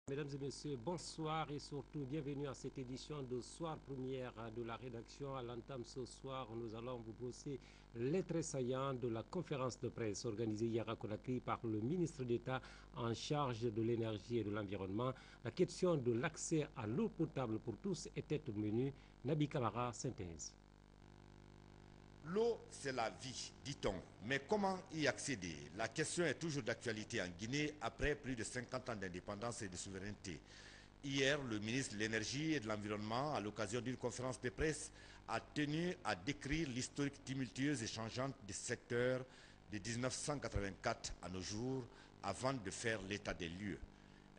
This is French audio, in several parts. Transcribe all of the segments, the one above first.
Mesdames et messieurs, bonsoir et surtout bienvenue à cette édition de Soir Première de la rédaction. À l'entame ce soir, nous allons vous brosser les traits saillants de la conférence de presse organisée hier à Conakry par le ministre d'État en charge de l'énergie et de l'environnement. La question de l'accès à l'eau potable pour tous était au menu. Nabi Kamara synthèse. L'eau, c'est la vie, dit-on. Mais comment y accéder? La question est toujours d'actualité en Guinée après plus de 50 ans d'indépendance et de souveraineté. Hier, le ministre de l'Énergie et de l'Environnement, à l'occasion d'une conférence de presse, a tenu à décrire l'historique tumultueuse et changeante des secteurs de 1984 à nos jours avant de faire l'état des lieux.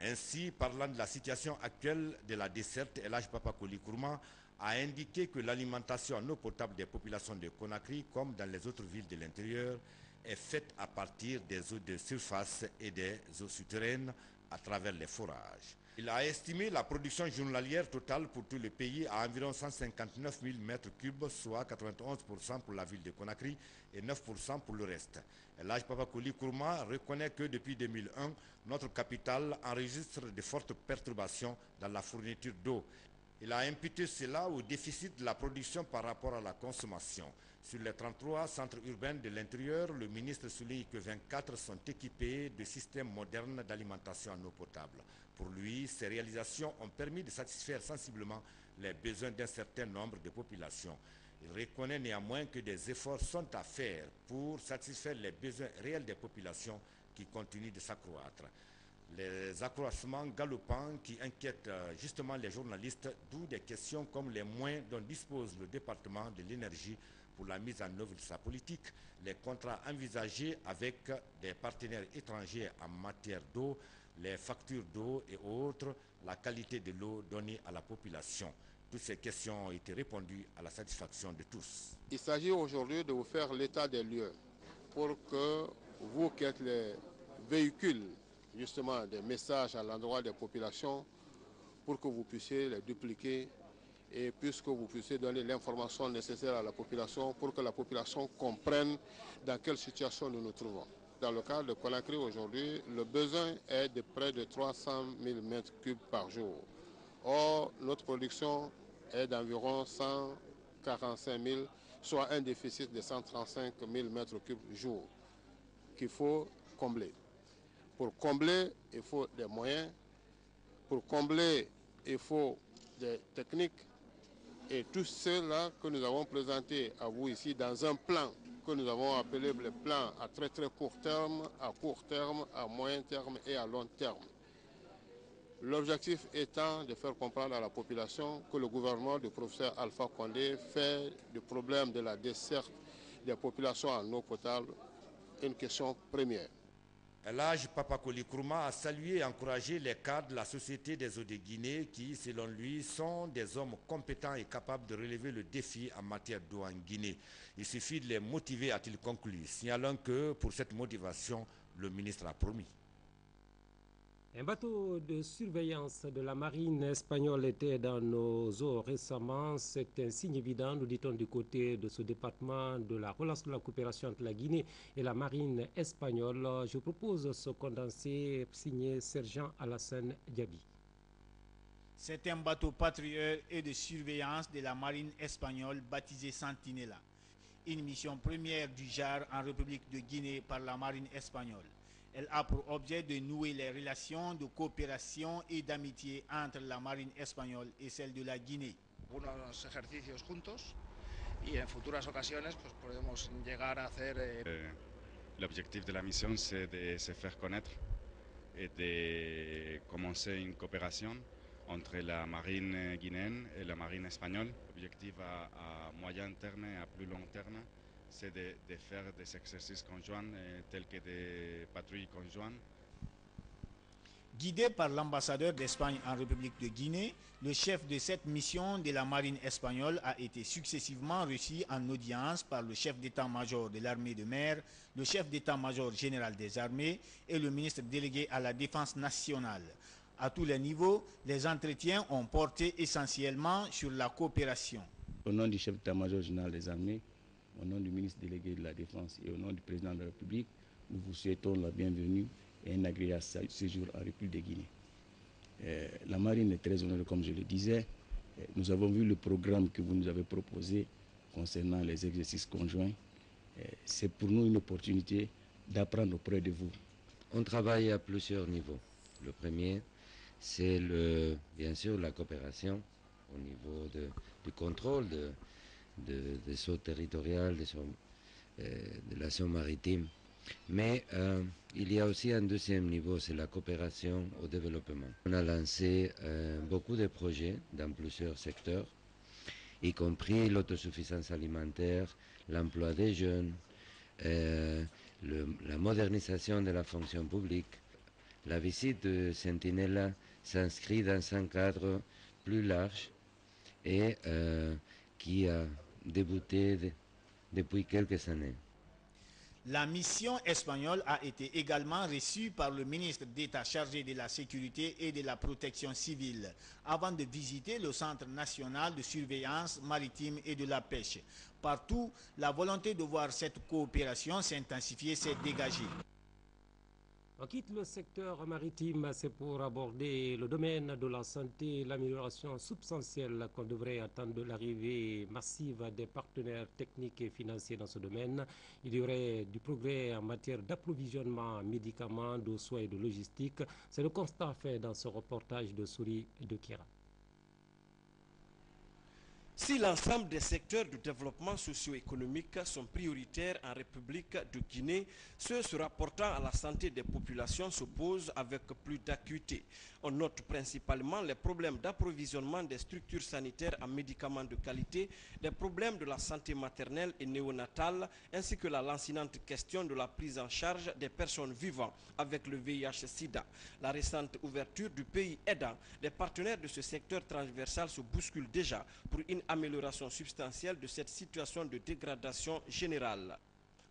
Ainsi, parlant de la situation actuelle de la desserte, El Hadj Papakoli Kourma a indiqué que l'alimentation en eau potable des populations de Conakry, comme dans les autres villes de l'intérieur, est faite à partir des eaux de surface et des eaux souterraines à travers les forages. Il a estimé la production journalière totale pour tout le pays à environ 159 000 m3, soit 91% pour la ville de Conakry et 9% pour le reste. El Hadj Papakoli Kourma reconnaît que depuis 2001, notre capitale enregistre de fortes perturbations dans la fourniture d'eau. Il a imputé cela au déficit de la production par rapport à la consommation. Sur les 33 centres urbains de l'intérieur, le ministre souligne que 24 sont équipés de systèmes modernes d'alimentation en eau potable. Pour lui, ces réalisations ont permis de satisfaire sensiblement les besoins d'un certain nombre de populations. Il reconnaît néanmoins que des efforts sont à faire pour satisfaire les besoins réels des populations qui continuent de s'accroître. Les accroissements galopants qui inquiètent justement les journalistes, d'où des questions comme les moyens dont dispose le département de l'énergie pour la mise en œuvre de sa politique, les contrats envisagés avec des partenaires étrangers en matière d'eau, les factures d'eau et autres, la qualité de l'eau donnée à la population. Toutes ces questions ont été répondues à la satisfaction de tous. Il s'agit aujourd'hui de vous faire l'état des lieux pour que vous qui êtes les véhicules justement des messages à l'endroit des populations pour que vous puissiez les dupliquer et puisque vous puissiez donner l'information nécessaire à la population pour que la population comprenne dans quelle situation nous nous trouvons. Dans le cas de Conakry aujourd'hui, le besoin est de près de 300 000 m3 par jour. Or, notre production est d'environ 145 000, soit un déficit de 135 000 m3 jour qu'il faut combler. Pour combler, il faut des moyens. Pour combler, il faut des techniques. Et tout cela que nous avons présenté à vous ici dans un plan que nous avons appelé le plan à très court terme, à moyen terme et à long terme. L'objectif étant de faire comprendre à la population que le gouvernement du professeur Alpha Condé fait du problème de la desserte des populations en eau potable une question première. El Hadj Papakoli Kourma a salué et encouragé les cadres de la Société des eaux de Guinée qui, selon lui, sont des hommes compétents et capables de relever le défi en matière d'eau en Guinée. Il suffit de les motiver, a-t-il conclu, signalant que pour cette motivation, le ministre a promis. Un bateau de surveillance de la marine espagnole était dans nos eaux récemment. C'est un signe évident, nous dit-on du côté de ce département, de la relance de la coopération entre la Guinée et la marine espagnole. Je propose ce condensé signé Sergent Alassane Diaby. C'est un bateau patrouilleur et de surveillance de la marine espagnole baptisé Sentinella. Une mission première du genre en République de Guinée par la marine espagnole. Elle a pour objet de nouer les relations de coopération et d'amitié entre la marine espagnole et celle de la Guinée. Algunos ejercicios juntos y en futuras ocasiones pues podemos llegar a hacer. L'objectif de la mission, c'est de se faire connaître et de commencer une coopération entre la marine guinéenne et la marine espagnole. L'objectif à moyen terme et à plus long terme, c'est de faire des exercices conjoints tels que des patrouilles conjointes. Guidé par l'ambassadeur d'Espagne en République de Guinée, le chef de cette mission de la marine espagnole a été successivement reçu en audience par le chef d'état-major de l'armée de mer, le chef d'état-major général des armées et le ministre délégué à la défense nationale. À tous les niveaux, les entretiens ont porté essentiellement sur la coopération. Au nom du chef d'état-major général des armées, au nom du ministre délégué de la Défense et au nom du président de la République, nous vous souhaitons la bienvenue et un agréable séjour en République de Guinée. La marine est très heureuse, comme je le disais. Nous avons vu le programme que vous nous avez proposé concernant les exercices conjoints. C'est pour nous une opportunité d'apprendre auprès de vous. On travaille à plusieurs niveaux. Le premier, c'est bien sûr la coopération au niveau du contrôle des eaux territoriales, de la zone maritime. Mais il y a aussi un deuxième niveau, c'est la coopération au développement. On a lancé beaucoup de projets dans plusieurs secteurs, y compris l'autosuffisance alimentaire, l'emploi des jeunes, la modernisation de la fonction publique. La visite de Centinela s'inscrit dans un cadre plus large et qui a débuté depuis quelques années. La mission espagnole a été également reçue par le ministre d'État chargé de la sécurité et de la protection civile avant de visiter le Centre national de surveillance maritime et de la pêche. Partout, la volonté de voir cette coopération s'intensifier s'est dégagée. On quitte le secteur maritime, c'est pour aborder le domaine de la santé, l'amélioration substantielle qu'on devrait attendre de l'arrivée massive des partenaires techniques et financiers dans ce domaine. Il y aurait du progrès en matière d'approvisionnement en médicaments, de soins et de logistique. C'est le constat fait dans ce reportage de Souri et de Kira. Si l'ensemble des secteurs du développement socio-économique sont prioritaires en République de Guinée, ceux se rapportant à la santé des populations se posent avec plus d'acuité. On note principalement les problèmes d'approvisionnement des structures sanitaires en médicaments de qualité, des problèmes de la santé maternelle et néonatale, ainsi que la lancinante question de la prise en charge des personnes vivant avec le VIH-Sida. La récente ouverture du pays aidant, les partenaires de ce secteur transversal se bousculent déjà pour une amélioration substantielle de cette situation de dégradation générale.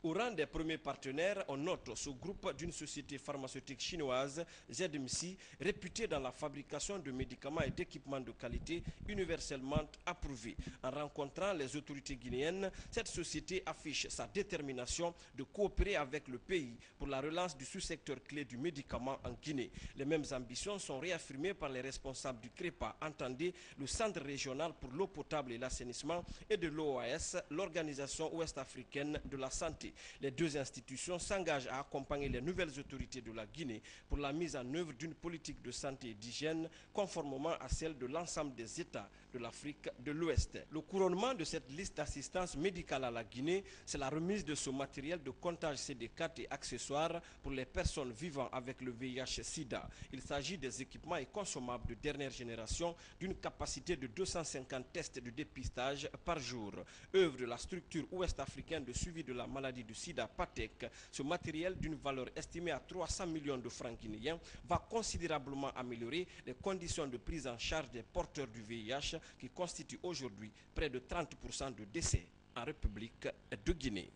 Au rang des premiers partenaires, on note ce groupe d'une société pharmaceutique chinoise, ZMC, réputée dans la fabrication de médicaments et d'équipements de qualité universellement approuvés. En rencontrant les autorités guinéennes, cette société affiche sa détermination de coopérer avec le pays pour la relance du sous-secteur clé du médicament en Guinée. Les mêmes ambitions sont réaffirmées par les responsables du CREPA, entendez le Centre régional pour l'eau potable et l'assainissement, et de l'OAS, l'Organisation ouest-africaine de la santé. Les deux institutions s'engagent à accompagner les nouvelles autorités de la Guinée pour la mise en œuvre d'une politique de santé et d'hygiène conformément à celle de l'ensemble des États de l'Afrique de l'Ouest. Le couronnement de cette liste d'assistance médicale à la Guinée, c'est la remise de ce matériel de comptage CD4 et accessoires pour les personnes vivant avec le VIH-Sida. Il s'agit des équipements et consommables de dernière génération d'une capacité de 250 tests de dépistage par jour. Œuvre de la structure ouest-africaine de suivi de la maladie du Sida, PATEC, ce matériel d'une valeur estimée à 300 millions de francs guinéens va considérablement améliorer les conditions de prise en charge des porteurs du VIH qui constituent aujourd'hui près de 30% de décès en République de Guinée.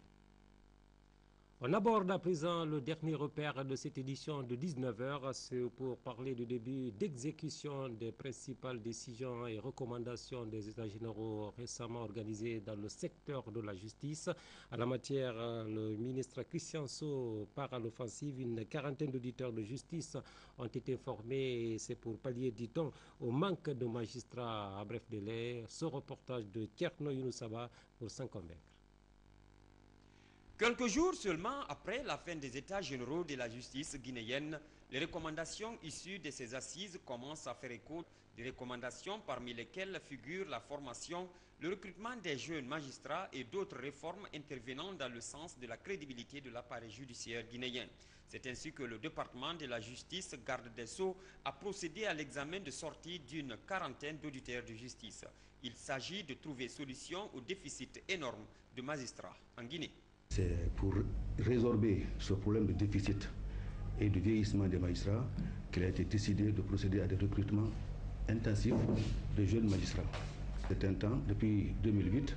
On aborde à présent le dernier repère de cette édition de 19h, c'est pour parler du début d'exécution des principales décisions et recommandations des États généraux récemment organisés dans le secteur de la justice. En la matière, le ministre Christian Sow part à l'offensive. Une quarantaine d'auditeurs de justice ont été formés et c'est pour pallier, dit-on, au manque de magistrats à bref délai. Ce reportage de Kerno Younoussaba pour s'en convaincre. Quelques jours seulement après la fin des états généraux de la justice guinéenne, les recommandations issues de ces assises commencent à faire écho. Des recommandations parmi lesquelles figurent la formation, le recrutement des jeunes magistrats et d'autres réformes intervenant dans le sens de la crédibilité de l'appareil judiciaire guinéen. C'est ainsi que le département de la justice, garde des Sceaux, a procédé à l'examen de sortie d'une quarantaine d'auditeurs de justice. Il s'agit de trouver solution au déficit énorme de magistrats en Guinée. C'est pour résorber ce problème de déficit et de vieillissement des magistrats qu'il a été décidé de procéder à des recrutements intensifs de jeunes magistrats. C'est un temps, depuis 2008,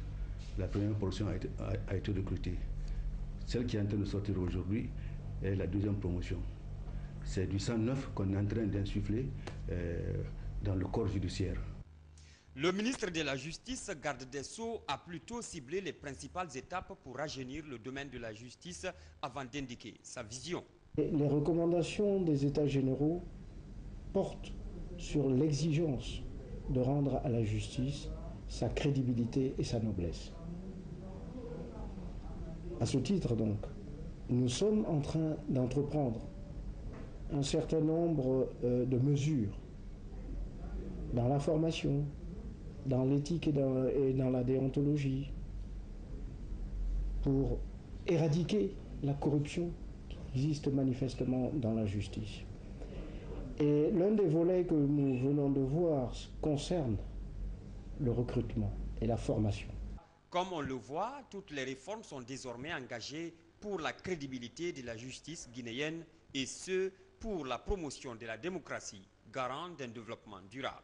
la première portion a été recrutée. Celle qui est en train de sortir aujourd'hui est la deuxième promotion. C'est du sang neuf qu'on est en train d'insuffler dans le corps judiciaire. Le ministre de la Justice, garde des Sceaux, a plutôt ciblé les principales étapes pour rajeunir le domaine de la justice avant d'indiquer sa vision. Les recommandations des États généraux portent sur l'exigence de rendre à la justice sa crédibilité et sa noblesse. À ce titre, donc, nous sommes en train d'entreprendre un certain nombre de mesures dans la formation, dans l'éthique et dans la déontologie, pour éradiquer la corruption qui existe manifestement dans la justice. Et l'un des volets que nous venons de voir concerne le recrutement et la formation. Comme on le voit, toutes les réformes sont désormais engagées pour la crédibilité de la justice guinéenne et ce, pour la promotion de la démocratie, garant d'un développement durable.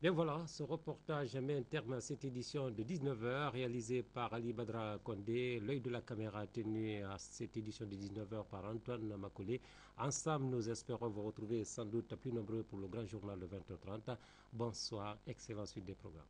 Bien voilà, ce reportage met un terme à cette édition de 19h réalisée par Ali Badra Kondé, l'œil de la caméra tenu à cette édition de 19h par Antoine Makolé. Ensemble, nous espérons vous retrouver sans doute plus nombreux pour le grand journal de 20h30. Bonsoir, excellente suite des programmes.